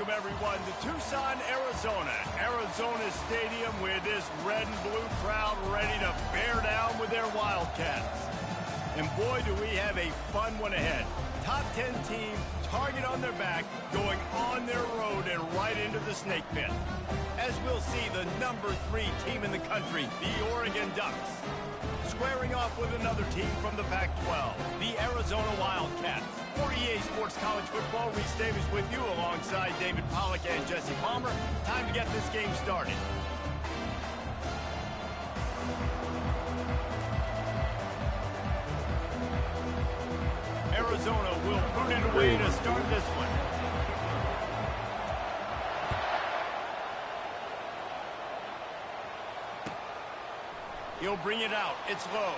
welcome everyone to Tucson, Arizona. Arizona Stadium with this red and blue crowd ready to bear down with their Wildcats. And boy, do we have a fun one ahead. Top 10 team, target on their back, going on their road and right into the snake pit. As we'll see, the number 3 team in the country, the Oregon Ducks, squaring off with another team from the Pac-12, the Arizona Wildcats. For EA Sports College Football, Reese Davis with you alongside David Pollack and Jesse Palmer. Time to get this game started. Arizona will boot it away to start this one. He'll bring it out. It's low.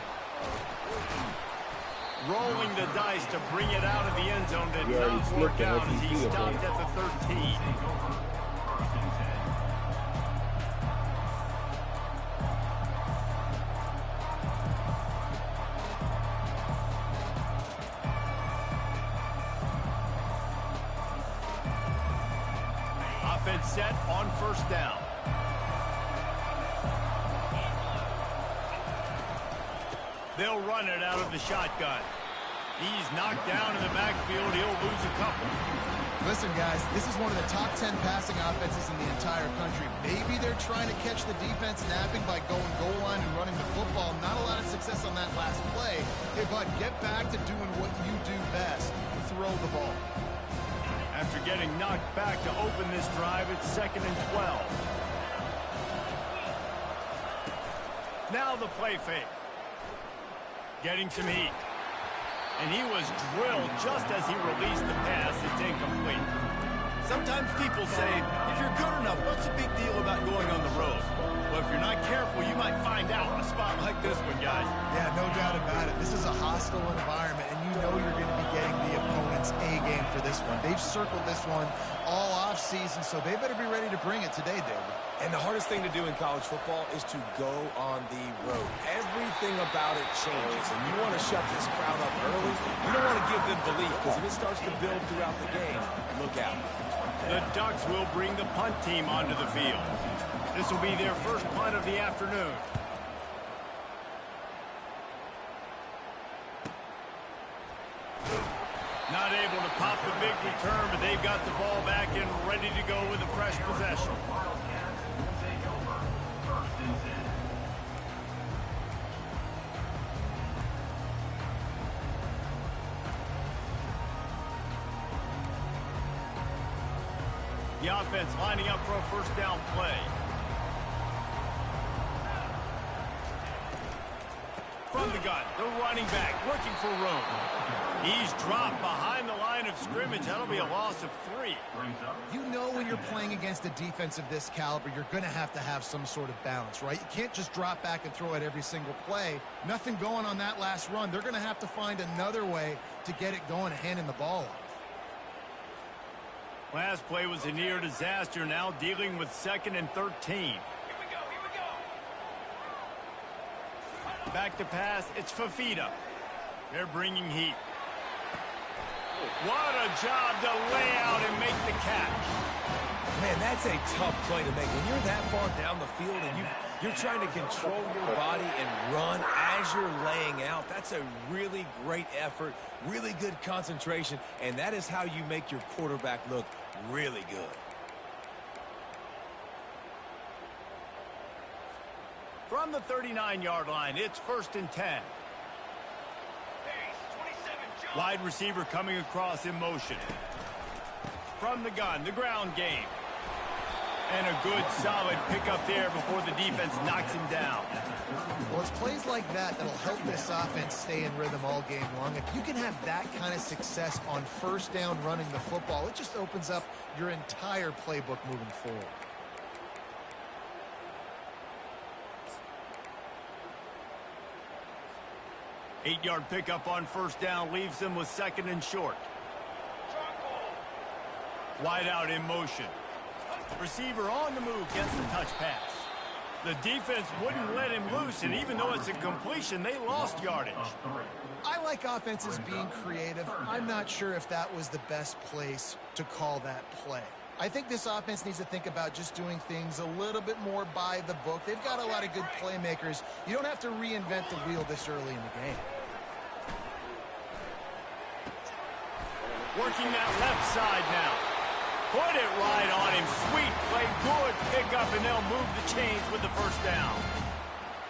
Rolling the dice to bring it out of the end zone did not work out as he stopped at the 13. Offense set on first down. They'll run it out of the shotgun. He's knocked down in the backfield. He'll lose a couple. Listen, guys, this is one of the top 10 passing offenses in the entire country. Maybe they're trying to catch the defense napping by going goal line and running the football. Not a lot of success on that last play. Hey, bud, get back to doing what you do best. Throw the ball. After getting knocked back to open this drive, it's 2nd and 12. Now the play fake. Getting some heat. And he was drilled just as he released the pass. It's incomplete. Sometimes people say, if you're good enough, what's the big deal about going on the road? Well, if you're not careful, you might find out in a spot like this one, guys. Yeah, no doubt about it. This is a hostile environment, and you know you're going to be getting the opponent's A game for this one. They've circled this one all off-season, so they better be ready to bring it today, David. And the hardest thing to do in college football is to go on the road. Everything about it changes, and you want to shut this crowd up early. You don't want to give them belief, because if it starts to build throughout the game, look out. The Ducks will bring the punt team onto the field. This will be their first punt of the afternoon. Not able to pop the big return, but they've got the ball back and ready to go with a fresh possession. The offense lining up for a first down play. From the gun, the running back looking for room. He's dropped behind the line of scrimmage. That'll be a loss of 3. You know when you're playing against a defense of this caliber, you're going to have some sort of balance, right? You can't just drop back and throw it every single play. Nothing going on that last run. They're going to have to find another way to get it going and handing the ball off. Last play was a near disaster, now dealing with 2nd and 13. Here we go. Back to pass, it's Fafita. They're bringing heat. What a job to lay out and make the catch. Man, that's a tough play to make. When you're that far down the field and you're trying to control your body and run as you're laying out, that's a really great effort, really good concentration, and that is how you make your quarterback look really good. From the 39-yard line, it's 1st and 10. Wide receiver coming across in motion. From the gun, the ground game. And a good, solid pickup there before the defense knocks him down. Well, it's plays like that that'll help this offense stay in rhythm all game long. If you can have that kind of success on first down running the football, it just opens up your entire playbook moving forward. Eight-yard pickup on first down leaves them with 2nd and short. Wide out in motion. Receiver on the move gets the touch pass. The defense wouldn't let him loose, and even though it's a completion, they lost yardage. I like offenses being creative. I'm not sure if that was the best place to call that play. I think this offense needs to think about just doing things a little bit more by the book. They've got a lot of good playmakers. You don't have to reinvent the wheel this early in the game. Working that left side now. Put it right on him. Sweet play. Good pickup, and they'll move the chains with the first down.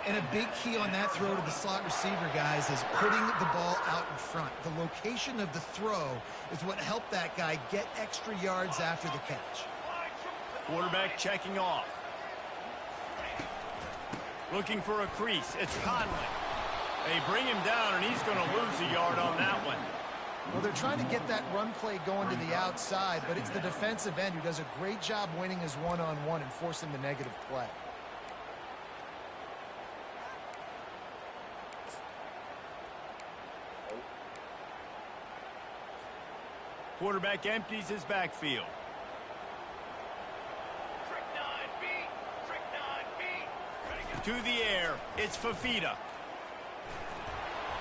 And a big key on that throw to the slot receiver, guys, is putting the ball out in front. The location of the throw is what helped that guy get extra yards after the catch. Quarterback checking off. Looking for a crease. It's Conley. They bring him down, and he's going to lose a yard on that one. Well, they're trying to get that run play going to the outside, but it's the defensive end who does a great job winning his one-on-one and forcing the negative play. Quarterback empties his backfield. To the air, it's Fafita.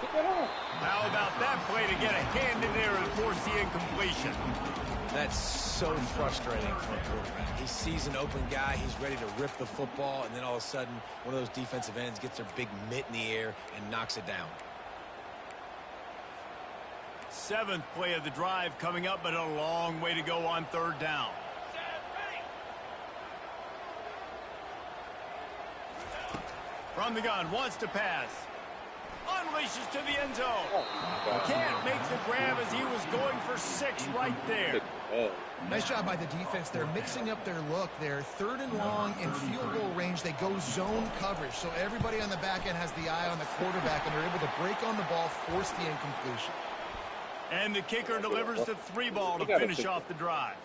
How about that play to get a hand in there and force the incompletion? That's so frustrating for a quarterback. He sees an open guy, he's ready to rip the football, and then all of a sudden, one of those defensive ends gets their big mitt in the air and knocks it down. Seventh play of the drive coming up, but a long way to go on third down. From the gun, wants to pass. Unleashes to the end zone. Can't make the grab as he was going for 6 right there. Nice job by the defense. They're mixing up their look. They're third and long in field goal range. They go zone coverage. So everybody on the back end has the eye on the quarterback, and they're able to break on the ball, force the incompletion. And the kicker delivers the 3-ball to finish off the drive.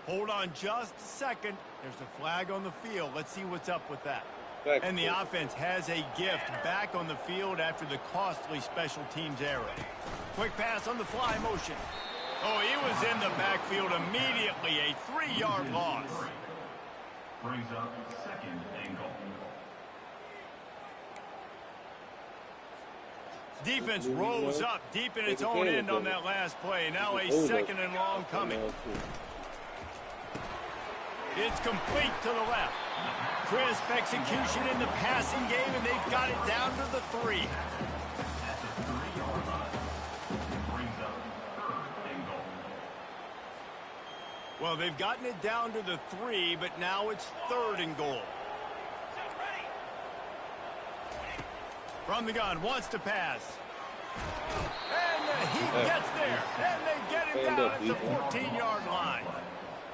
Hold on just a second. There's a flag on the field. Let's see what's up with that. And the offense has a gift back on the field after the costly special teams error. Quick pass on the fly motion. Oh, he was in the backfield immediately. A 3-yard loss. Brings up second and goal. Defense rolls up deep in its own end on that last play. Now a second and long coming. It's complete to the left. Crisp execution in the passing game, and they've got it down to the 3. At the 3-yard line. Brings up third and goal. Well, they've gotten it down to the 3, but now it's third and goal. From the gun, wants to pass. And he gets there, and they get him down at the 14-yard line.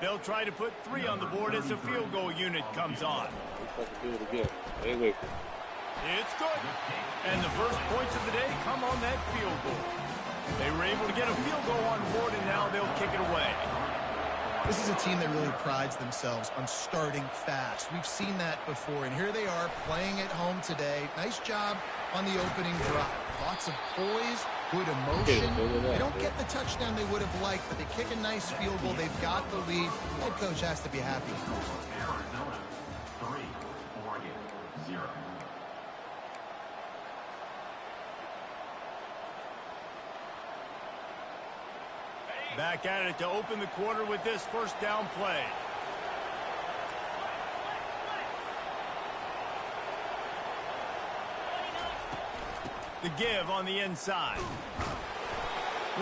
They'll try to put 3 on the board as the field goal unit comes on. It's good. And the first points of the day come on that field goal. They were able to get a field goal on board, and now they'll kick it away. This is a team that really prides themselves on starting fast. We've seen that before, and here they are playing at home today. Nice job on the opening drive. Lots of poise, good emotion. They don't get the touchdown they would have liked, but they kick a nice field goal. They've got the lead. Head coach has to be happy. Arizona 3, Oregon 0. Back at it to open the quarter with this first down play. The give on the inside.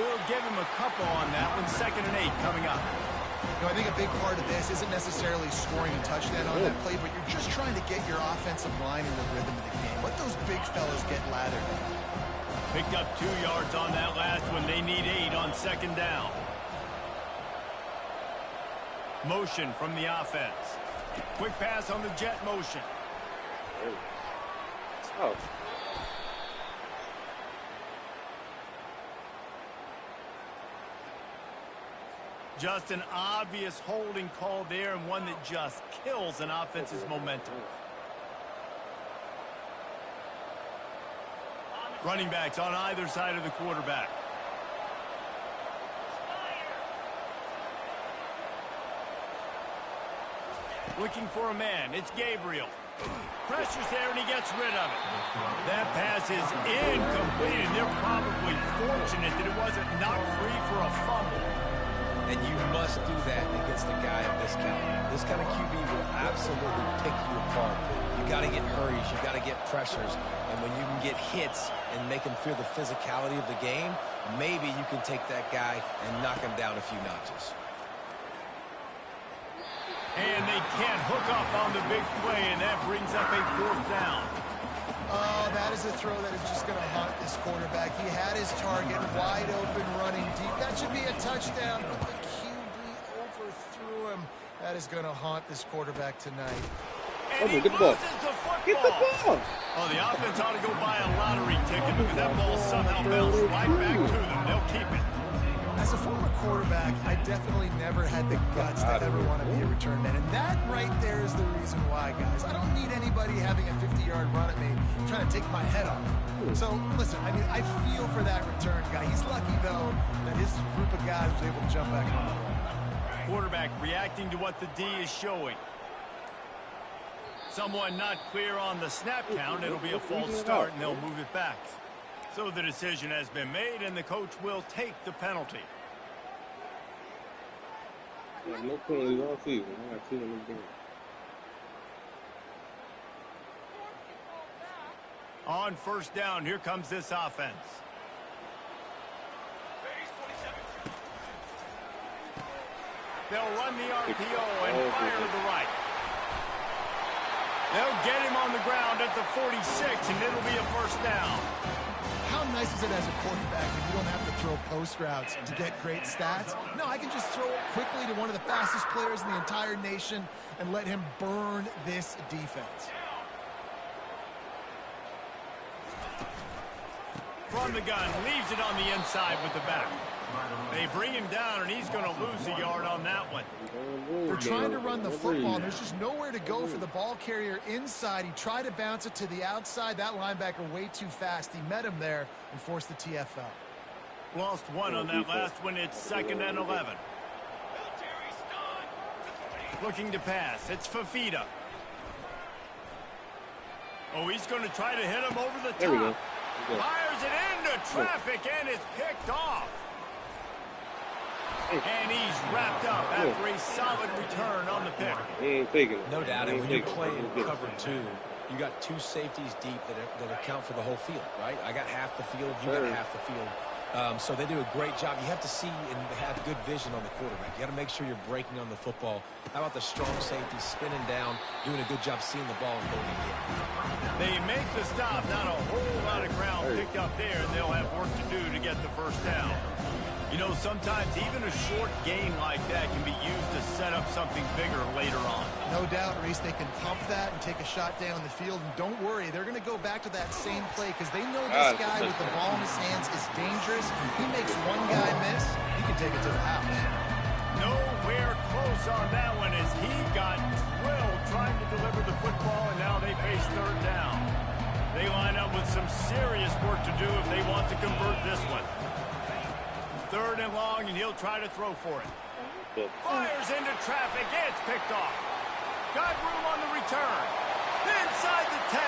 We'll give him a couple on that one. 2nd and 8 coming up. You know, I think a big part of this isn't necessarily scoring a touchdown on that play, but you're just trying to get your offensive line in the rhythm of the game. Let those big fellas get lathered. Picked up 2 yards on that last one. They need 8 on 2nd down. Motion from the offense. Quick pass on the jet motion. Just an obvious holding call there, and one that just kills an offense's momentum. Running backs on either side of the quarterback. Looking for a man. It's Gabriel. Pressure's there, and he gets rid of it. That pass is incomplete, and they're probably fortunate that it wasn't knocked free for a fumble. and you must do that against a guy of this caliber. This kind of QB will absolutely pick you apart. You got to get hurries, you got to get pressures, and when you can get hits and make him feel the physicality of the game, maybe you can take that guy and knock him down a few notches. And they can't hook up on the big play, and that brings up a 4th down. Oh, that is a throw that is just going to haunt this quarterback. He had his target wide open, running deep. That should be a touchdown, but the QB overthrew him. That is going to haunt this quarterback tonight. And he loses the football. Get the ball. Oh, the offense ought to go buy a lottery ticket because that ball somehow bounced right back to them. They'll keep it. As a former quarterback, I definitely never had the guts to ever want to be a return man. And that right there is the reason why, guys. I don't need anybody having a 50-yard run at me trying to take my head off. So, listen, I mean, I feel for that return guy. He's lucky, though, that his group of guys was able to jump back on the ball. Quarterback reacting to what the D is showing. Someone not clear on the snap count. It'll be a false start, and they'll move it back. So the decision has been made, and the coach will take the penalty. No penalties all season. I got 2 in this game. On 1st down, here comes this offense. They'll run the RPO and fire to the right. They'll get him on the ground at the 46, and it'll be a 1st down. How nice is it as a quarterback when you don't have to throw post routes to get great stats? No, I can just throw it quickly to one of the fastest players in the entire nation and let him burn this defense. From the gun, leaves it on the inside with the back. They bring him down, and he's going to lose a yard on that one. They're trying to run the football. There's just nowhere to go for the ball carrier inside. He tried to bounce it to the outside. That linebacker way too fast. He met him there and forced the TFL. Lost 1 on that last one. It's 2nd and 11. Looking to pass. It's Fafita. Oh, he's going to try to hit him over the top. There we go. Fires it into traffic, and it's picked off. And he's wrapped up after a solid return on the pick. He ain't taking it. No doubt, and when you're playing cover 2, you got 2 safeties deep that account for the whole field, right? I got half the field, you got half the field. So they do a great job. You have to see and have good vision on the quarterback. You got to make sure you're breaking on the football. How about the strong safety spinning down, doing a good job seeing the ball and going to get it. They make the stop. Not a whole lot of ground picked up there, and they'll have work to do to get the 1st down. You know, sometimes even a short game like that can be used to set up something bigger later on. No doubt, Reese, they can pump that and take a shot down the field. And don't worry, they're going to go back to that same play because they know this guy with the ball in his hands is dangerous. He makes one guy miss, he can take it to the house. Nowhere close on that one as he got drilled trying to deliver the football, and now they face 3rd down. They line up with some serious work to do if they want to convert this one. 3rd and long, and he'll try to throw for it. Fires into traffic. It's picked off. Got room on the return. Inside the 10.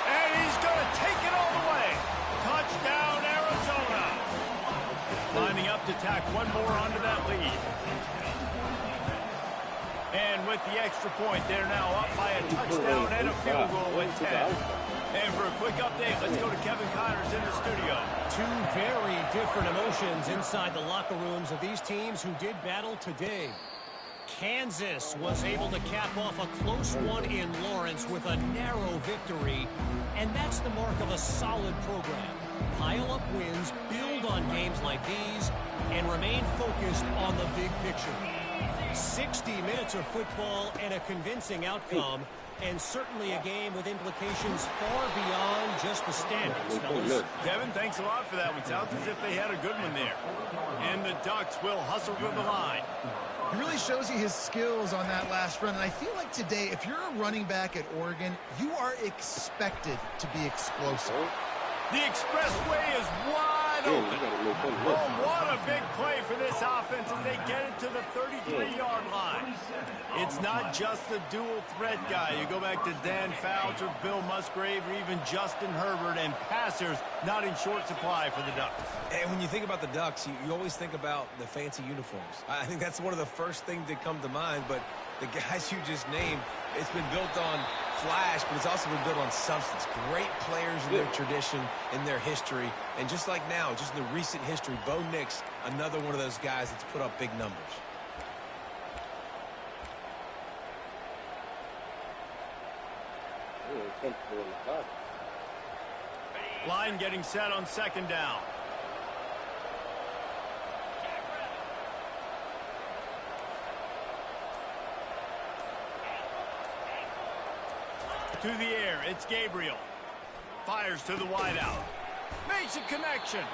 And he's going to take it all the way. Touchdown, Arizona. Lining up to tack one more onto that lead. And with the extra point, they're now up by a touchdown and a field goal at 10. And for a quick update, let's go to Kevin Connors in the studio. 2 very different emotions inside the locker rooms of these teams who did battle today. Kansas was able to cap off a close one in Lawrence with a narrow victory, and that's the mark of a solid program. Pile up wins, build on games like these, and remain focused on the big picture. 60 minutes of football and a convincing outcome, and certainly a game with implications far beyond just the standings, fellas. Kevin, thanks a lot for that one. Sounds as if they had a good one there. And the Ducks will hustle to the line. He really shows you his skills on that last run. And I feel like today, if you're a running back at Oregon, you are expected to be explosive. The expressway is wide wide again. open. You gotta make them Oh, look. what a big play for this offense as they get it to the 33-yard line. It's not just the dual threat guy. You go back to Dan Fouts or Bill Musgrave or even Justin Herbert, and passers not in short supply for the Ducks. And when you think about the Ducks, you always think about the fancy uniforms. I think that's one of the first things that come to mind, but the guys you just named, it's been built on flash, but it's also been built on substance. Great players in their tradition, in their history, and just like now, just in the recent history, Bo Nix, another one of those guys that's put up big numbers. Line getting set on second down. To the air, it's Gabriel. Fires to the wideout. Makes a connection.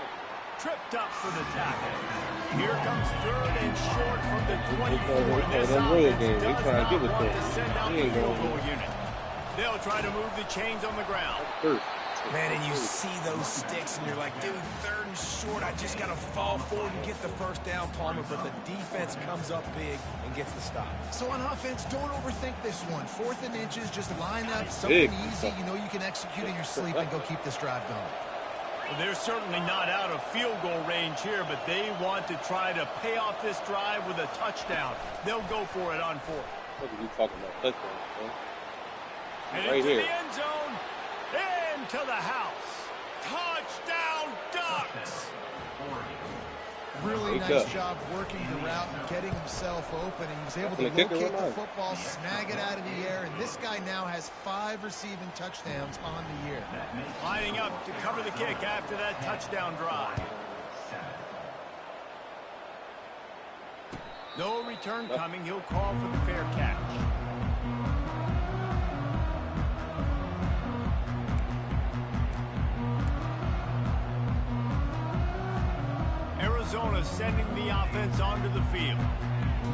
Tripped up for the tackle. Here comes third and short from the 24. And this offense does not want to send out the field goal unit. They'll try to move the chains on the ground. Man, and you see those sticks, and you're like, dude, third and short, I just got to fall forward and get the first down, Palmer, but the defense comes up big and gets the stop. So on offense, don't overthink this one. 4th and inches, just line up something easy you know you can execute in your sleep and go keep this drive going. Well, they're certainly not out of field goal range here, but they want to try to pay off this drive with a touchdown. They'll go for it on 4th. What are you talking about? Touchdown, man. And Right into here. the end zone. Into the house. Touchdown, Ducks. Really nice job working the route and getting himself open. And he was able to locate the football, snag it out of the air, and this guy now has 5 receiving touchdowns on the year. Lining up to cover the kick after that touchdown drive. No return coming. He'll call for the fair catch. Arizona sending the offense onto the field.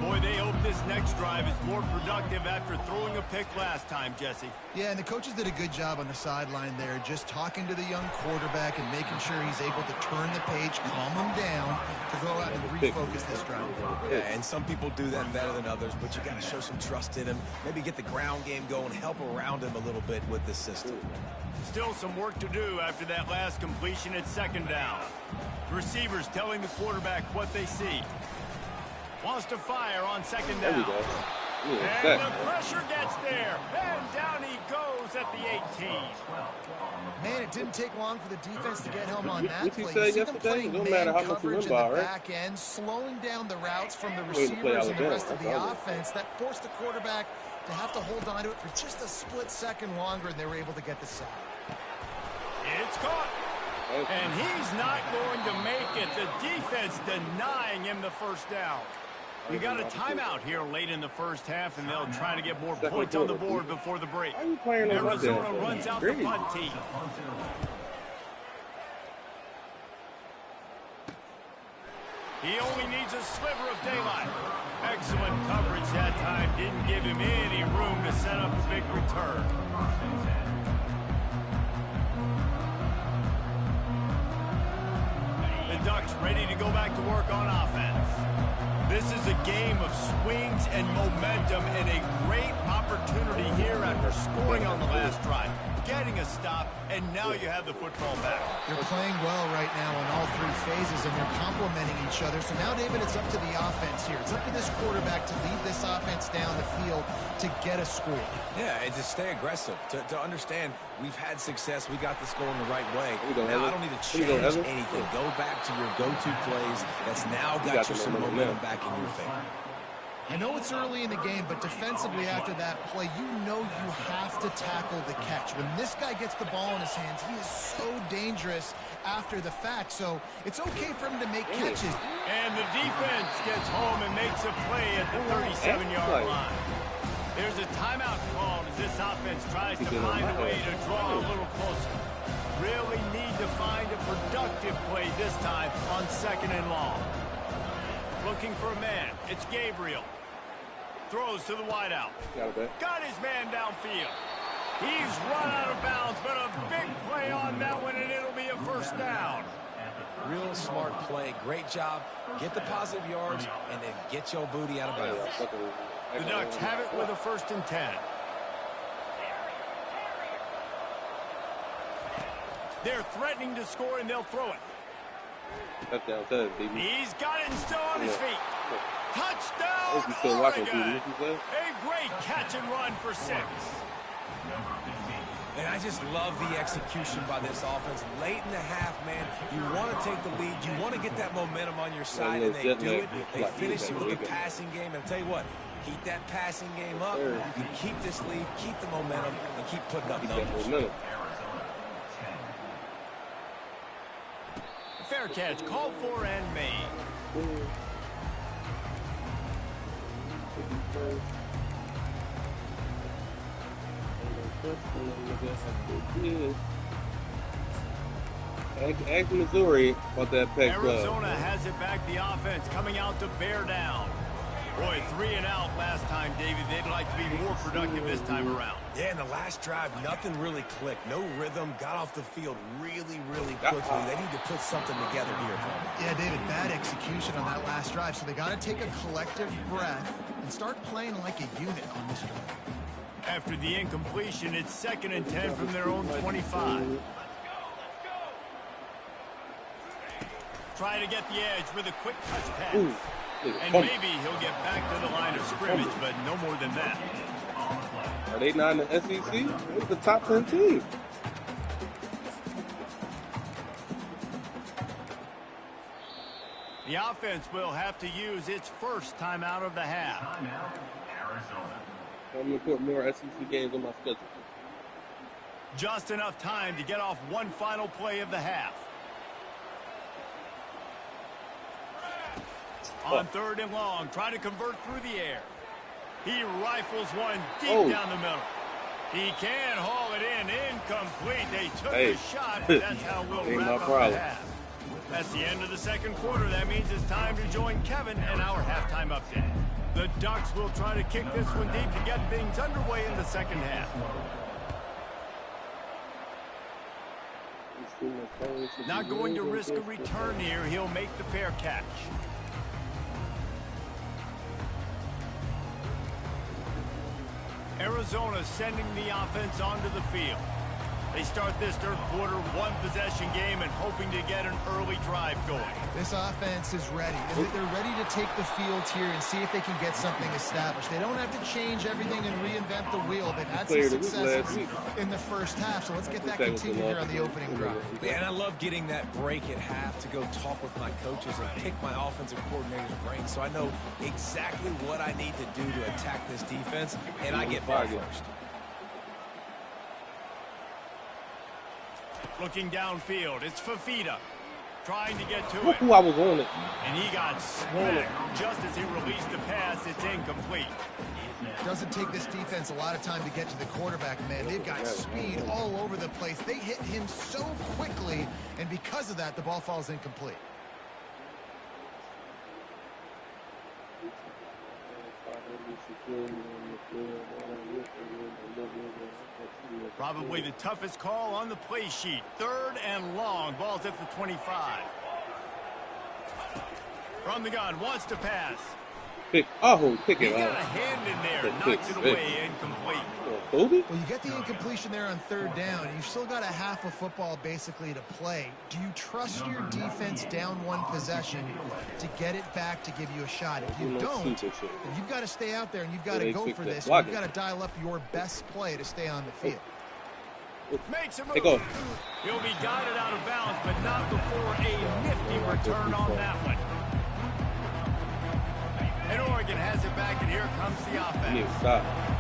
Boy, they hope this next drive is more productive after throwing a pick last time, Jesse. Yeah, and the coaches did a good job on the sideline there, just talking to the young quarterback and making sure he's able to turn the page, calm him down, to go out and refocus this drive. Yeah, and some people do that better than others, but you got to show some trust in him, maybe get the ground game going, help around him a little bit with this system. Still some work to do after that last completion at second down. Receivers telling the quarterback what they see. Wants to fire on second down. There we go. And the pressure gets there. And down he goes at the 18. Man, it didn't take long for the defense to get home on that play. Say You see them yesterday, playing no man matter how much you coverage in remember, the right? back end, slowing down the routes from the Way to play receivers and the Alabama, rest of that's the all. offense. That forced the quarterback to have to hold on to it for just a split second longer, and they were able to get the sack. It's caught. And he's not going to make it. The defense denying him the first down. We got a timeout here late in the first half, and they'll try to get more points on the board before the break. Why are you playing on Arizona that? runs out the punt team. He only needs a sliver of daylight. Excellent coverage that time. Didn't give him any room to set up a big return. The Ducks ready to go back to work on offense. This is a game of swings and momentum and a great opportunity here after scoring on the last drive, getting a stop, and now you have the football back. They're playing well right now in all 3 phases, and they're complementing each other. So now, David, it's up to the offense here. It's up to this quarterback to lead this offense down the field to get a score. Yeah, and to stay aggressive, to understand we've had success, we got this going the right way. Go, now Evan. I don't need to Here we change go, Evan. anything. Go back to your go-to plays. That's now got you some momentum back in your favor. I know it's early in the game, but defensively after that play, you know you have to tackle the catch. When this guy gets the ball in his hands, he is so dangerous after the fact. So it's okay for him to make catches. And the defense gets home and makes a play at the 37-yard line. There's a timeout called as this offense tries to find a way to draw a little closer. Really need to find a productive play this time on second and long. Looking for a man. It's Gabriel. Throws to the wideout. Got his man downfield. He's run out of bounds, but a big play on that one, and it'll be a first down. Real smart play. Great job. Get the positive yards and then get your booty out of bounds. The Ducks have it with a 1st and 10. They're threatening to score, and they'll throw it. He's got it and still on his feet. Touchdown, Oregon. A great catch and run for 6. And I just love the execution by this offense. Late in the half, man, you want to take the lead. You want to get that momentum on your side, and they do it. They finish it with the passing game. And I'll tell you what, keep that passing game up. You can keep this lead, keep the momentum, and keep putting up numbers. Fair catch, called for and made. Ask Missouri about that pack. Arizona has it back, the offense coming out to bear down. Boy, 3 and out last time, David. They'd like to be more productive this time around. Yeah, in the last drive, nothing really clicked. No rhythm. Got off the field really, really quickly. They need to put something together here. Yeah, David, bad execution on that last drive. So they got to take a collective breath and start playing like a unit on this drive. After the incompletion, it's 2nd and 10 from their own 25. Trying to get the edge with a quick touch pass. And maybe he'll get back to the line of scrimmage, but no more than that. Are they not in the SEC? It's the top 10 team. The offense will have to use its first timeout of the half. I'm going to put more SEC games on my schedule. Just enough time to get off one final play of the half. On 3rd and long, trying to convert through the air. He rifles one deep down the middle. He can haul it in. Incomplete. They took the shot, but that's how we'll wrap up the half. That's the end of the 2nd quarter. That means it's time to join Kevin and our halftime update. The Ducks will try to kick this one deep to get things underway in the 2nd half. Not going to risk a return here. He'll make the fair catch. Arizona sending the offense onto the field. They start this 3rd quarter, 1-possession game and hoping to get an early drive going. This offense is ready. They're ready to take the field here and see if they can get something established. They don't have to change everything and reinvent the wheel. They've had some successes in the 1st half, so let's get that continued here on the opening drive. And I love getting that break at half to go talk with my coaches and pick my offensive coordinator's brain so I know exactly what I need to do to attack this defense, and I get ball first. Looking downfield, it's Fafita trying to get to it. I was on it. And he got smacked just as he released the pass. It's incomplete. Doesn't take this defense a lot of time to get to the quarterback, man. They've got speed all over the place. They hit him so quickly, and because of that, the ball falls incomplete. Probably the toughest call on the play sheet. 3rd and long. Ball's at the 25. From the gun, wants to pass. Pick it off. He got a hand in there, knocks it away, incomplete. Well, you get the incompletion there on 3rd down, and you've still got a half of football basically to play. Do you trust your defense down 1 possession to get it back to give you a shot? If you don't, then you've got to stay out there and you've got to go for this. You've got to dial up your best play to stay on the field. Makes a move. He'll be guided out of bounds, but not before a nifty return on that one. And Oregon has it back, and here comes the offense.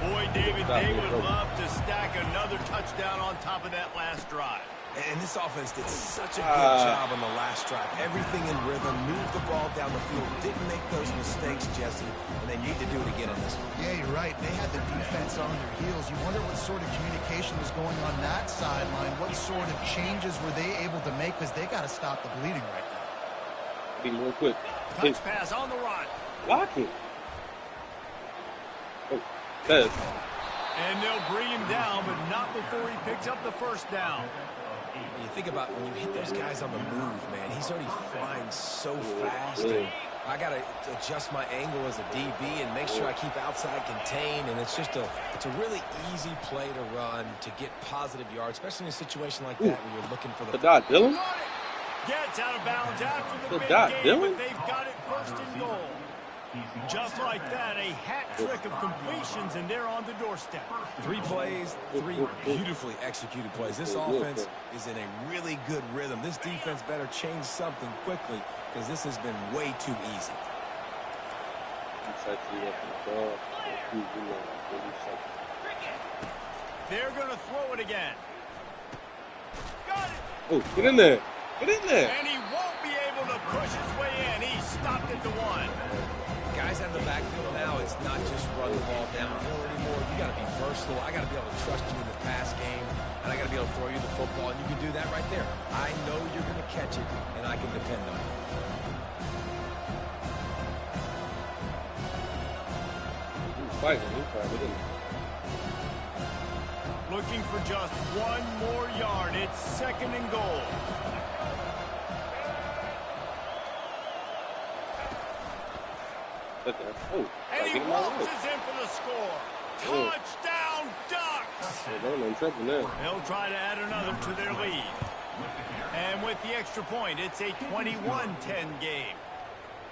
Boy, David, they would love to stack another touchdown on top of that last drive. And this offense did such a good job on the last drive. Everything in rhythm, moved the ball down the field, didn't make those mistakes, Jesse, and they need to do it again on this one. Yeah, you're right. They had the defense on their heels. You wonder what sort of communication was going on that sideline. What sort of changes were they able to make, because they got to stop the bleeding right now. Be more quick. Touch pass on the run. Blocking. And they'll bring him down, but not before he picks up the 1st down. You think about when you hit those guys on the move, man, he's already flying so fast. And I got to adjust my angle as a DB and make sure I keep outside contained. And it's just it's a really easy play to run to get positive yards, especially in a situation like that when you're looking for the dot, Dylan? Gets out of bounds after the big dot, game, Dylan? but they've got it first and goal. Just like that, a hat trick of completions, and they're on the doorstep. 3 plays, 3 beautifully executed plays. This offense is in a really good rhythm. This defense better change something quickly because this has been way too easy. They're going to throw it again. Got it. Oh, get in there. Get in there. And he won't be able to push his way in. He stopped at the 1. Guys out of the backfield now, it's not just run the ball downhill anymore. You got to be versatile. I got to be able to trust you in the pass game, and I got to be able to throw you the football, and you can do that right there. I know you're going to catch it, and I can depend on it. He's fighting. He's fighting. Looking for just 1 more yard. It's 2nd and goal. Oh, And he waltzes in for the score. Touchdown, Ducks! They're in trouble now. They'll try to add another to their lead. And with the extra point, it's a 21-10 game.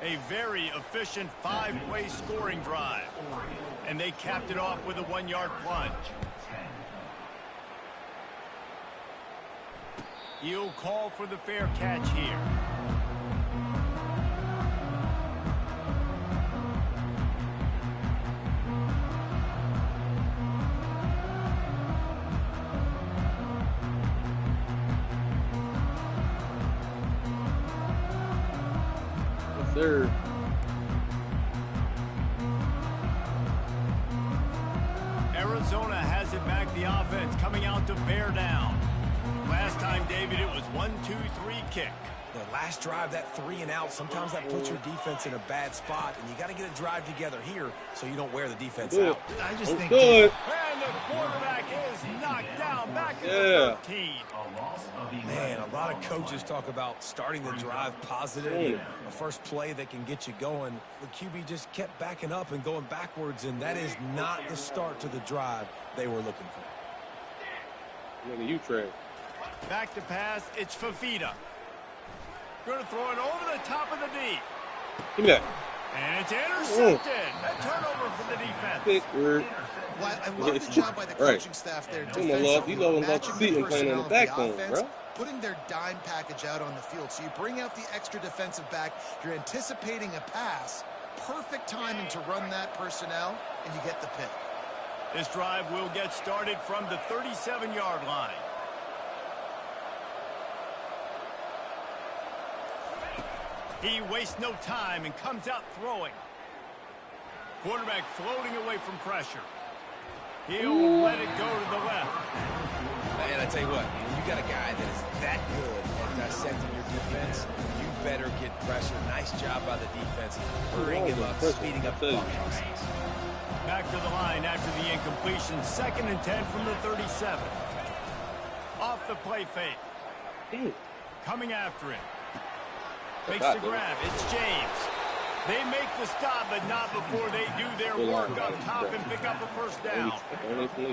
A very efficient 5-play scoring drive. And they capped it off with a 1-yard plunge. He'll call for the fair catch here. Sir. Arizona has it back, the offense coming out to bear down. Last time, David, it was 1-2-3 kick. The last drive, that 3 and out, sometimes that puts your defense in a bad spot, and you got to get a drive together here so you don't wear the defense out. I just think good. And the quarterback is knocked down back at the 13. Man, a lot of coaches talk about starting the drive positive, a first play that can get you going. The QB just kept backing up and going backwards, and that is not the start to the drive they were looking for. Look at you, Trey. Back to pass, it's Fafita. Going to throw it over the top of the D. Give me that. And it's intercepted. A turnover for the defense. Big word. Well, I love the job by the coaching staff there. He loving about the seat and playing on the backbone, bro. Putting their dime package out on the field. So you bring out the extra defensive back. You're anticipating a pass. Perfect timing to run that personnel, and you get the pick. This drive will get started from the 37-yard line. He wastes no time and comes out throwing. Quarterback floating away from pressure. He'll let it go to the left. Man, I tell you what, when you got a guy that is that good at dissecting your defense, you better get pressure. Nice job by the defense, hurrying him up, speeding up the process. Back to the line after the incompletion. 2nd and 10 from the 37. Off the play fake. Coming after it. Makes the grab. It's James. They make the stop, but not before they do their work up top and pick up a first down.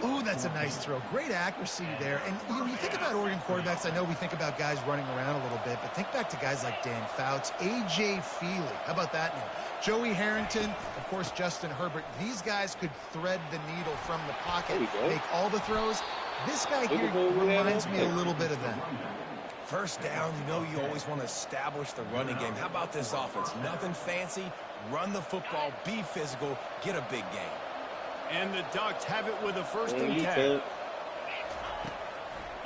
Oh, that's a nice throw. Great accuracy there. And you think about Oregon quarterbacks, I know we think about guys running around a little bit, but think back to guys like Dan Fouts, A.J. Feely. How about that name? Joey Harrington, of course, Justin Herbert. These guys could thread the needle from the pocket, make all the throws. This guy here reminds me a little bit of them. First down, you know you always want to establish the running game. How about this offense? Nothing fancy. Run the football, be physical, get a big game. And the Ducks have it with a 1st and 10.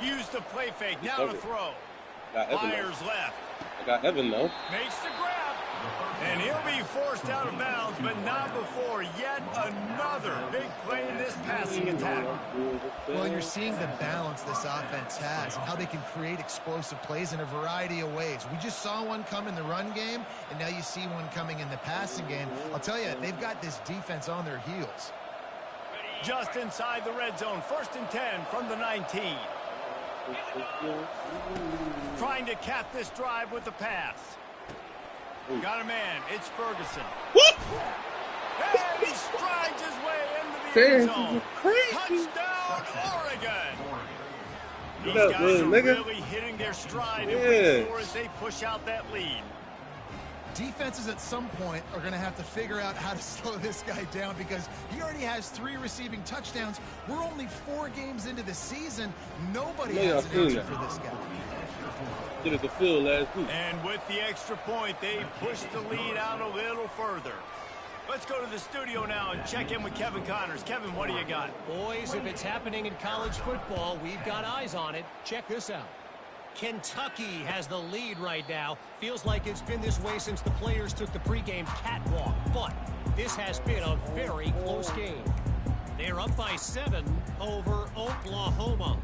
Use the play fake. Now to throw. Fires left. I got Evan, though. Makes the grab. And he'll be forced out of bounds, but not before yet another big play in this passing attack. Well, you're seeing the balance this offense has and how they can create explosive plays in a variety of ways. We just saw one come in the run game, and now you see one coming in the passing game. I'll tell you, they've got this defense on their heels. Just inside the red zone, 1st and 10 from the 19. Trying to cap this drive with the pass. Got a man. It's Ferguson. What? And he strides his way into the end zone. Touchdown, Oregon. These guys are really hitting their stride in week 4 as they push out that lead. Defenses at some point are going to have to figure out how to slow this guy down because he already has 3 receiving touchdowns. We're only 4 games into the season. Nobody has an answer for this guy. Get it to field last week. And with the extra point, they push the lead out a little further. Let's go to the studio now and check in with Kevin Connors. Kevin, what do you got? Boys, if it's happening in college football, we've got eyes on it. Check this out. Kentucky has the lead right now. Feels like it's been this way since the players took the pregame catwalk. But this has been a very close game. They're up by 7 over Oklahoma.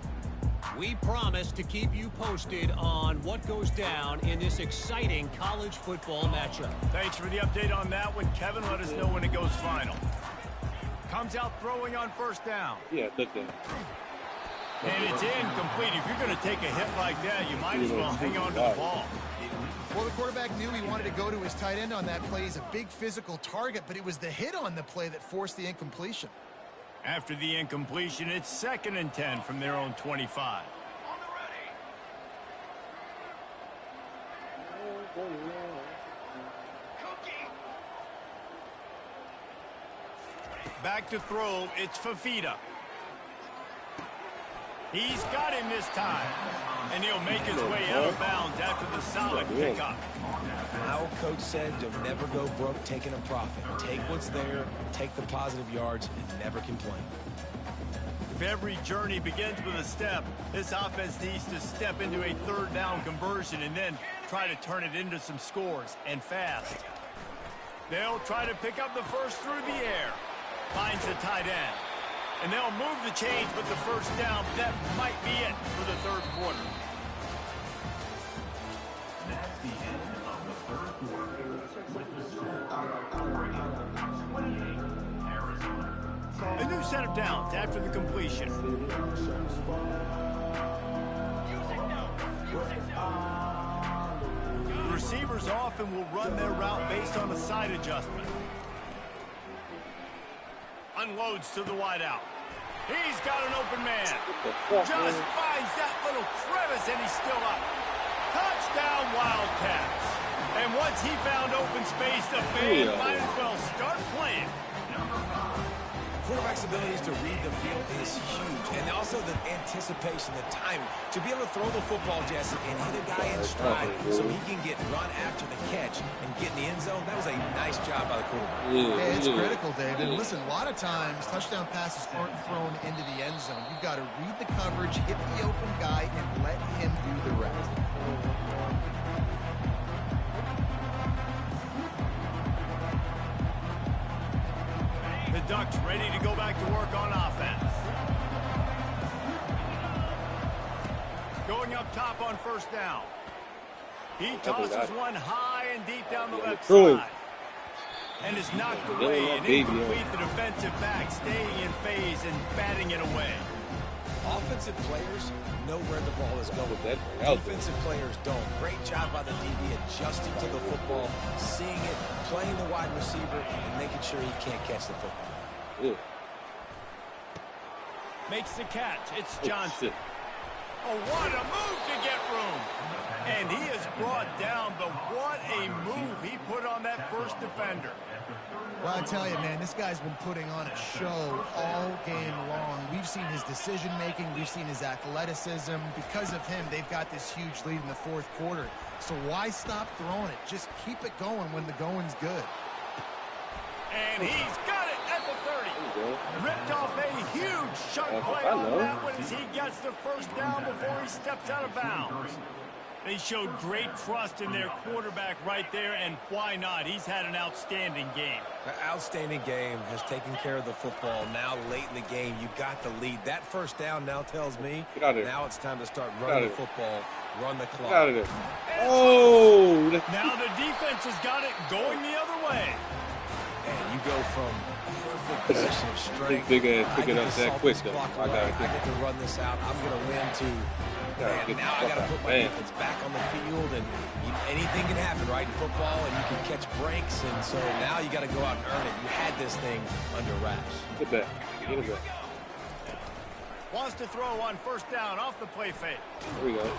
We promise to keep you posted on what goes down in this exciting college football matchup. Thanks for the update on that one, Kevin. Let us know when it goes final. Comes out throwing on first down. Yeah, I took that. And it's incomplete. If you're going to take a hit like that, you might as well hang on to the ball. Well, the quarterback knew he wanted to go to his tight end on that play. He's a big physical target, but it was the hit on the play that forced the incompletion. After the incompletion, it's 2nd and 10 from their own 25. Back to throw, it's Fafita. He's got him this time. And he'll make his way out of bounds after the solid pickup. My old coach said you'll never go broke taking a profit. Take what's there, take the positive yards, and never complain. If every journey begins with a step, this offense needs to step into a 3rd down conversion and then try to turn it into some scores, and fast. They'll try to pick up the first through the air. Finds the tight end. And they'll move the chains with the first down. That might be it for the 3rd quarter. That's the end of the 3rd quarter. With the score, Oregon 28, Arizona. A new set of downs after the completion. The receivers often will run their route based on a side adjustment. Unloads to the wideout. He's got an open man. Just finds that little crevice, and he's still up. Touchdown, Wildcats. And once he found open space, the band might as well start playing. Quarterback's abilities to read the field is huge, and also the anticipation, the time to be able to throw the football, Jesse, and hit a guy in stride so he can get run after the catch and get in the end zone. That was a nice job by the quarterback. Yeah, it's critical, David. And listen, a lot of times touchdown passes aren't thrown into the end zone. You've got to read the coverage, hit the open guy, and let him do the rest. The Ducks ready to go back to work on offense. Going up top on first down. He tosses one high and deep down the left side. And is knocked away and incomplete. The defensive back staying in phase and batting it away. Offensive players know where the ball is going. Defensive players don't. Great job by the DB adjusting to the football, seeing it, playing the wide receiver, and making sure he can't catch the football. Makes the catch. It's Johnson. Oh, what a move to get room. And he is brought down, but what a move he put on that first defender. Well, I tell you, man, this guy's been putting on a show all game long. We've seen his decision-making. We've seen his athleticism. Because of him, they've got this huge lead in the 4th quarter. So why stop throwing it? Just keep it going when the going's good. And he's got it at the 30. Ripped off a huge sharp play on that one as he gets the first down before he steps out of bounds. They showed great trust in their quarterback right there, and why not? He's had an outstanding game. An outstanding game, has taken care of the football. Now late in the game, you got the lead. That first down now tells me now it's time to start running the football, run the clock. Get out of there. Oh! Now the defense has got it going the other way. And you go from perfect position of strength. Big ass pick it up that quick, though. I get to run this out. I'm going to win to Man, now I got to put my defense back on the field, and anything can happen, right, in football, and you can catch breaks, and so now you got to go out and earn it. You had this thing under wraps. Get back. Get it back. Wants to throw on first down off the play fake. There we go.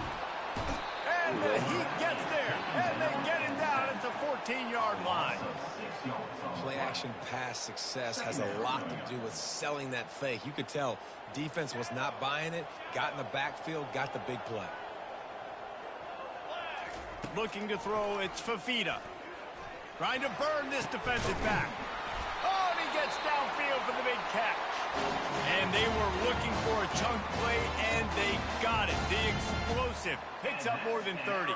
And he gets there, and they get him down at the 14-yard line. Play action pass success has a lot to do with selling that fake. You could tell defense was not buying it, got in the backfield, got the big play. Looking to throw, it's Fafita. Trying to burn this defensive back. Oh, and he gets downfield for the big catch. And they were looking for a chunk play, and they got it. The explosive picks up more than 30.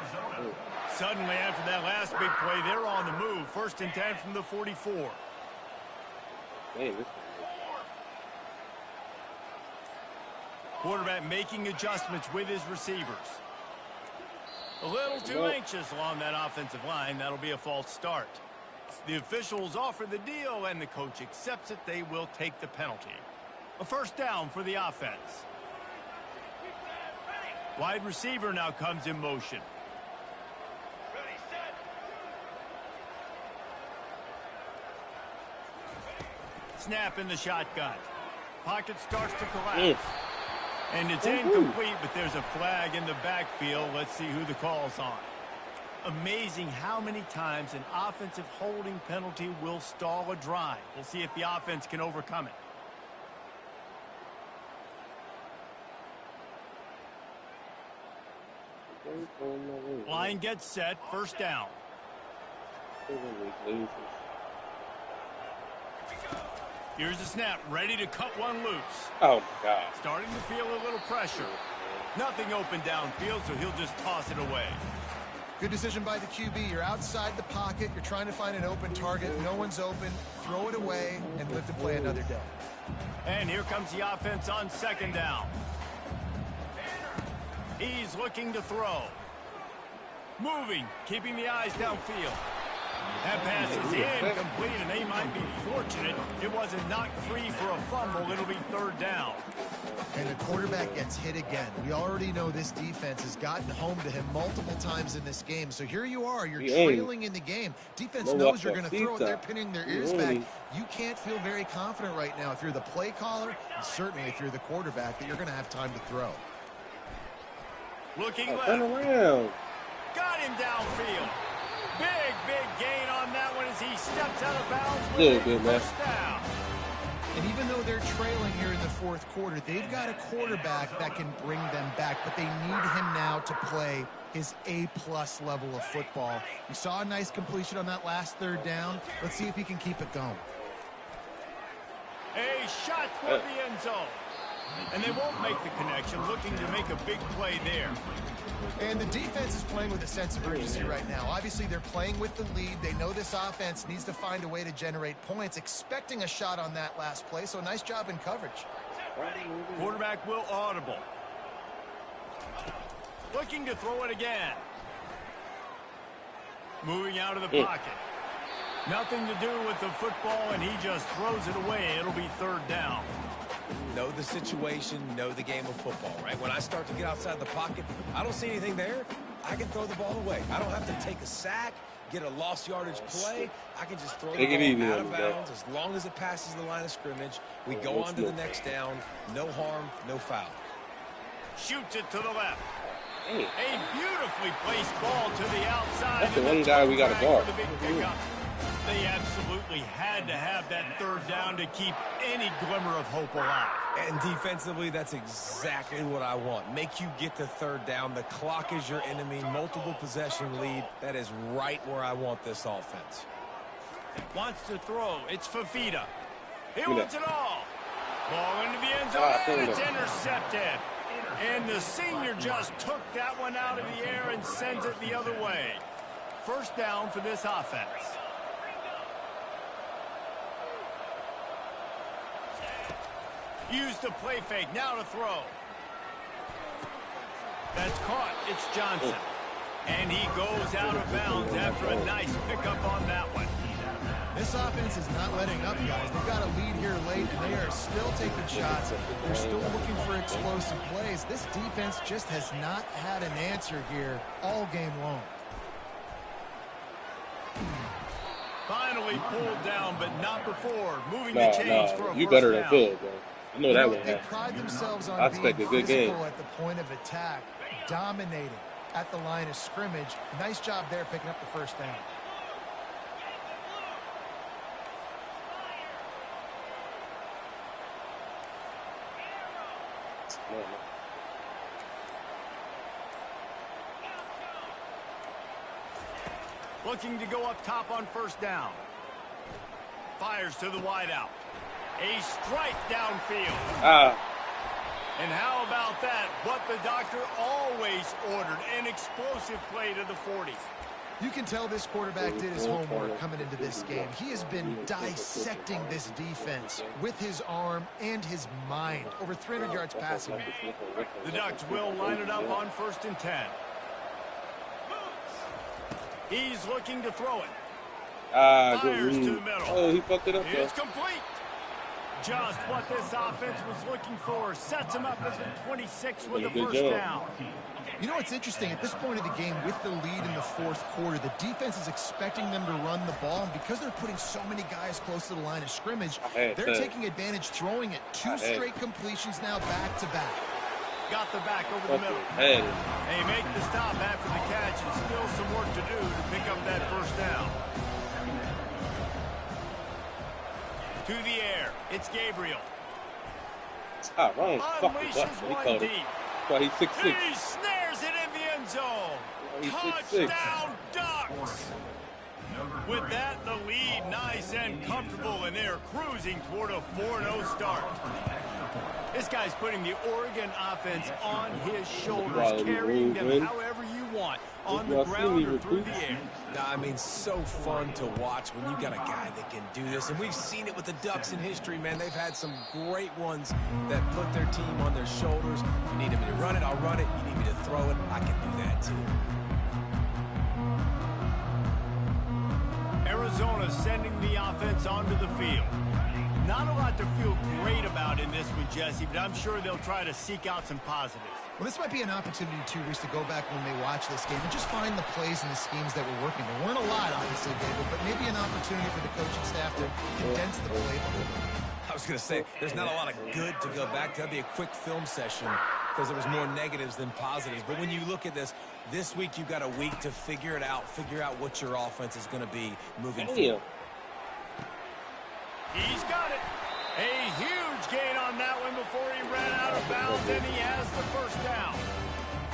Suddenly, after that last big play, they're on the move. 1st and 10 from the 44. Hey, this Quarterback making adjustments with his receivers. A little too anxious along that offensive line. That'll be a false start. The officials offer the deal, and the coach accepts it. They will take the penalty. A 1st down for the offense. Wide receiver now comes in motion. Snap in the shotgun. Pocket starts to collapse. And it's incomplete, but there's a flag in the backfield. Let's see who the call's on. Amazing how many times an offensive holding penalty will stall a drive. We'll see if the offense can overcome it. Line gets set. 1st down. Here's the snap. Ready to cut one loose. Oh, my God. Starting to feel a little pressure. Nothing open downfield, so he'll just toss it away. Good decision by the QB. You're outside the pocket. You're trying to find an open target. No one's open. Throw it away and live to play another day. And here comes the offense on 2nd down. He's looking to throw. Moving, keeping the eyes downfield. That pass is incomplete, and they might be fortunate it wasn't knocked free for a fumble. It'll be 3rd down. And the quarterback gets hit again. We already know this defense has gotten home to him multiple times in this game. So here you are. You're trailing in the game. Defense knows you're going to throw it. They're pinning their ears back. You can't feel very confident right now if you're the play caller, and certainly if you're the quarterback, that you're going to have time to throw. Looking left. Turn around. Got him downfield. Big gain on that one as he steps out of bounds with a 1st down. And even though they're trailing here in the 4th quarter, they've got a quarterback that can bring them back, but they need him now to play his A-plus level of football. You saw a nice completion on that last 3rd down. Let's see if he can keep it going. A shot toward the end zone. And they won't make the connection, looking to make a big play there. And the defense is playing with a sense of urgency right now. Obviously, they're playing with the lead. They know this offense needs to find a way to generate points, expecting a shot on that last play. So nice job in coverage. Quarterback will audible. Looking to throw it again. Moving out of the pocket. Nothing to do with the football, and he just throws it away. It'll be 3rd down. Know the situation, know the game of football, right? When I start to get outside the pocket, I don't see anything there. I can throw the ball away. I don't have to take a sack, get a lost yardage play. I can just throw the ball out of bounds as long as it passes the line of scrimmage. We go on to the next down. No harm, no foul. Shoots it to the left. A beautifully placed ball to the outside. That's the one guy we got to guard. They absolutely had to have that 3rd down to keep any glimmer of hope alive. And defensively, that's exactly what I want. Make you get to 3rd down. The clock is your enemy. Multiple possession lead. That is right where I want this offense. Wants to throw. It's Fafita. He wants it all. Ball into the end zone, and it's intercepted. And the senior just took that one out of the air and sends it the other way. 1st down for this offense. Use the play fake. Now to throw. That's caught. It's Johnson. And he goes out of bounds after a nice pickup on that one. This offense is not letting up, guys. They've got a lead here late, and they are still taking shots. They're still looking for explosive plays. This defense just has not had an answer here all game long. Finally pulled down, but not before moving the chains for a you first better down. than Phil, bro. I know that one. They pride themselves on I being expect a good game. physical at the point of attack, dominating at the line of scrimmage. Nice job there picking up the first down. Looking to go up top on first down. Fires to the wideout. A strike downfield. And how about that? What the doctor always ordered, an explosive play to the 40. You can tell this quarterback did his homework coming into this game. He has been dissecting this defense with his arm and his mind. Over 300 yards passing. The Ducks will line it up on 1st and 10. He's looking to throw it. Fires to the middle. Oh, he fucked it up. It's complete. Just what this offense was looking for. Sets him up as a 26 with the first down. You know what's interesting? At this point of the game, with the lead in the 4th quarter, the defense is expecting them to run the ball. And because they're putting so many guys close to the line of scrimmage, they're taking advantage, throwing it. 2 straight completions now back-to-back. Got the back over the middle. They make the stop after the catch, and still some work to do to pick up that first down. To the air, it's Gabriel. Unleashes one deep. He's 6'6". He snares it in the end zone. Touchdown, Ducks. With that, the lead nice and comfortable, and they're cruising toward a 4-0 start. This guy's putting the Oregon offense on his shoulders, carrying them however you want, on the ground or through the air. I mean, so fun to watch when you've got a guy that can do this. And we've seen it with the Ducks in history, man. They've had some great ones that put their team on their shoulders. If you need me to run it, I'll run it. You need me to throw it, I can do that too. Arizona sending the offense onto the field. Not a lot to feel great about in this one, Jesse, but I'm sure they'll try to seek out some positives. Well, this might be an opportunity, too, Reese, to go back when they watch this game and just find the plays and the schemes that were working. There weren't a lot, obviously, David, but maybe an opportunity for the coaching staff to condense the playbook. I was going to say, there's not a lot of good to go back to. That'd be a quick film session because there was more negatives than positives. But when you look at this week you've got a week to figure it out, figure out what your offense is going to be moving forward. He's got it. A huge gain on that one before he ran out of bounds, and he has the first down.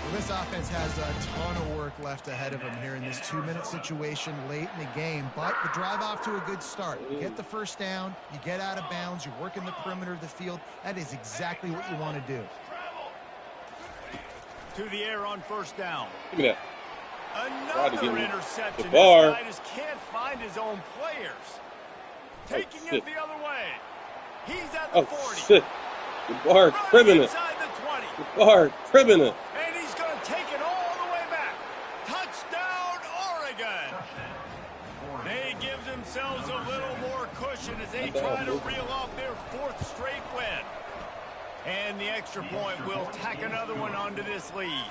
Well, this offense has a ton of work left ahead of them here in this 2-minute situation late in the game, but the drive off to a good start. You get the first down, you get out of bounds, you're working the perimeter of the field. That is exactly what you want to do. To the air on first down. Look at that. Another interception. The bar. This guy just can't find his own players. Taking it the other way. He's at the 40. Shit. The bar cribbing it. Inside the 20. The bar cribbing it. And he's going to take it all the way back. Touchdown, Oregon. They give themselves a little more cushion as they try to reel off their 4th straight win. And the extra point will tack another one onto this lead.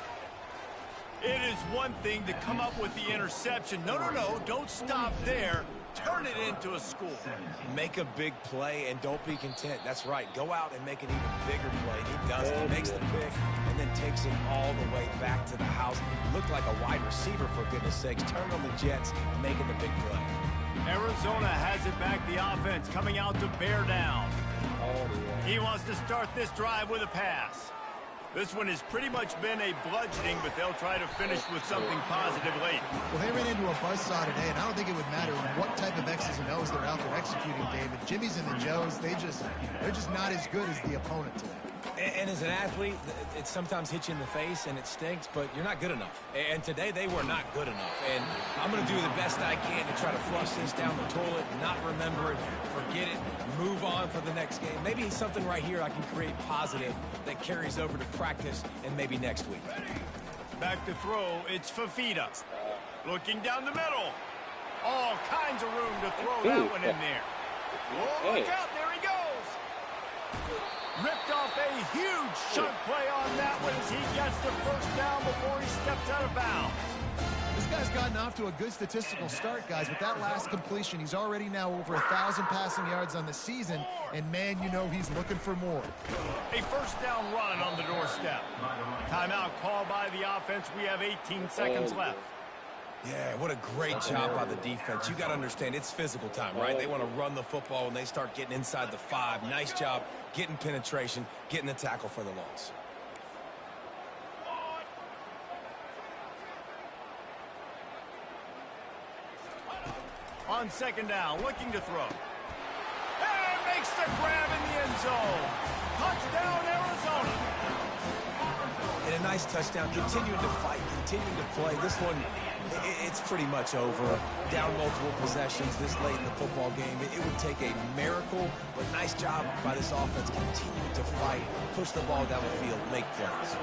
It is one thing to come up with the interception. No, don't stop there. Turn it into a score. Make a big play and don't be content. That's right. Go out and make an even bigger play. He does it. He makes the pick and then takes it all the way back to the house. He looked like a wide receiver, for goodness sakes. Turn on the Jets, making the big play. Arizona has it back. The offense coming out to bear down. He wants to start this drive with a pass. This one has pretty much been a bludgeoning, but they'll try to finish with something positive late. Well, they ran into a buzzsaw today, and I don't think it would matter what type of X's and O's they're out there executing, David. Jimmy's and the Joes, they're just not as good as the opponent today. And as an athlete, it sometimes hits you in the face and it stinks, but you're not good enough. And today they were not good enough. And I'm going to do the best I can to try to flush this down the toilet, not remember it, forget it, move on for the next game. Maybe something right here I can create positive that carries over to practice and maybe next week. Back to throw, it's Fafita. Looking down the middle. All kinds of room to throw that one in there. Oh, look out, there he goes. Ripped off a huge chunk play on that one as he gets the first down before he steps out of bounds. This guy's gotten off to a good statistical start, guys. With that last completion, he's already now over 1,000 passing yards on the season, and man, you know he's looking for more. A first down run on the doorstep. Timeout called by the offense. We have 18 seconds left. Yeah, what a great job by the defense. You got to understand, it's physical time, right? They want to run the football when they start getting inside the 5. Nice job getting penetration, getting the tackle for the loss. On second down, looking to throw. And makes the grab in the end zone. Touchdown, Arizona. And a nice touchdown, continuing to fight, continuing to play. This one, it's pretty much over. Down multiple possessions this late in the football game. It would take a miracle, but nice job by this offense continuing to fight, push the ball down the field, make plays.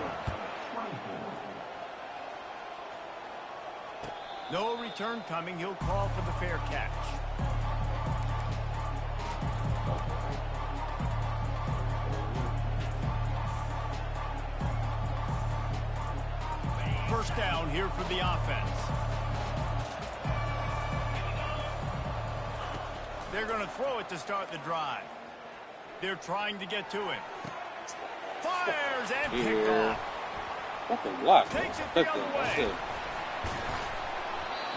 No return coming. He'll call for the fair catch. First down here for the offense. They're going to throw it to start the drive. They're trying to get to him. Fires and picked off. Fucking block. Takes it the other way.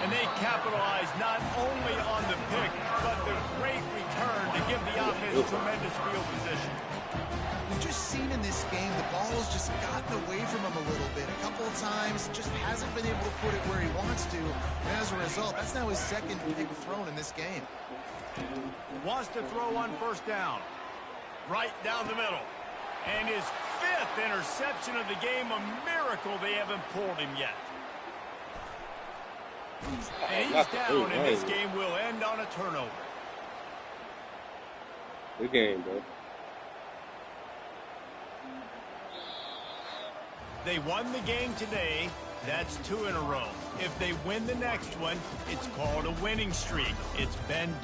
And they capitalize not only on the pick, but the great return to give the offense tremendous field position. We've just seen in this game the ball has just gotten away from him a little bit. A couple of times, just hasn't been able to put it where he wants to. And as a result, that's now his second pick thrown in this game. Wants to throw on first down. Right down the middle. And his 5th interception of the game, a miracle they haven't pulled him yet. And he's down, and this game will end on a turnover. Good game, bro. They won the game today. That's 2 in a row. If they win the next one, it's called a winning streak. It's been done.